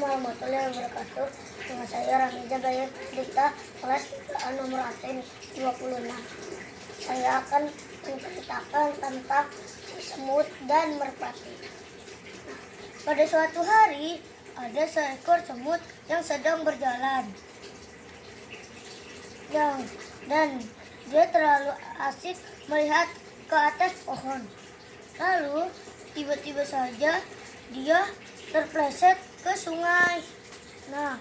warahmatullahi wabarakatuh. Nama saya Rami Jabaya Dita, kelas A nomor absen 26. Saya akan menceritakan tentang si semut dan merpati. Pada suatu hari, ada seekor semut yang sedang berjalan. Dan dia terlalu asik melihat ke atas pohon. Lalu, tiba-tiba saja dia terpleset ke sungai. Nah,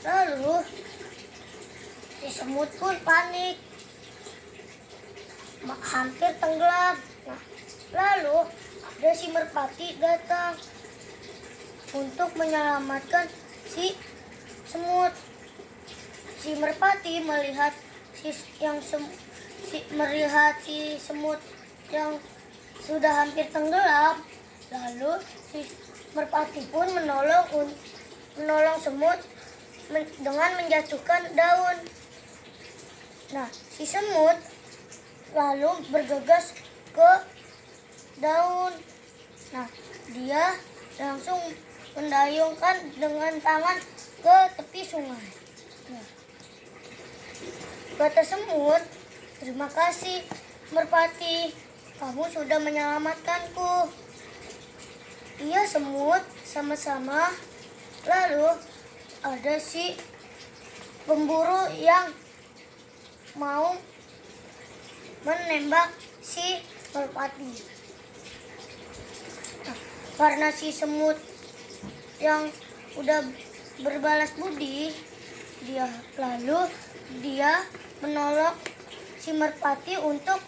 lalu si semut pun panik, hampir tenggelam. Nah, lalu ada si merpati datang untuk menyelamatkan si semut. Si merpati melihat si semut yang sudah hampir tenggelam. Lalu si merpati pun menolong semut dengan menjatuhkan daun. Nah, si semut lalu bergegas ke daun. Nah, dia langsung mendayungkan dengan tangan ke tepi sungai. Nah, kata semut, "Terima kasih merpati, kamu sudah menyelamatkanku." Iya semut, sama-sama. Lalu ada si pemburu yang mau menembak si merpati. Nah, karena si semut yang udah berbalas budi, dia menolong si merpati untuk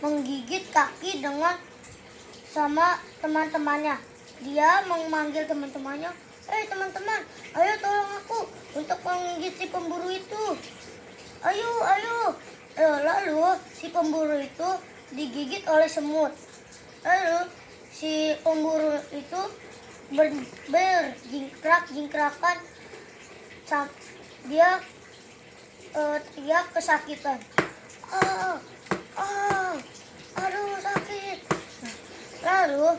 menggigit kaki sama teman-temannya. Dia memanggil teman-temannya, teman-teman, ayo tolong aku untuk menggigit si pemburu itu. Ayo. Lalu si pemburu itu digigit oleh semut. Lalu si pemburu itu berjingkrak-jingkrakan. Dia teriak kesakitan. Aduh sakit. Lalu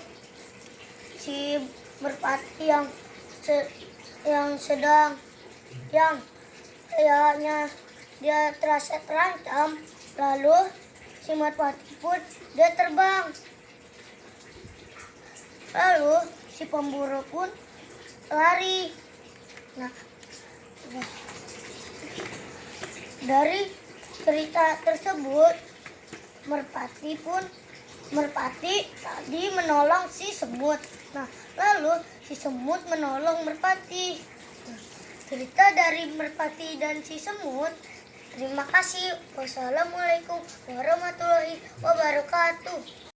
si merpati yang kayaknya dia terasa terancam, lalu si merpati pun dia terbang. Lalu si pemburu pun lari. Nah, dari cerita tersebut, merpati tadi menolong si semut. Nah, lalu si semut menolong merpati. Nah, cerita dari merpati dan si semut. Terima kasih. Wassalamualaikum warahmatullahi wabarakatuh.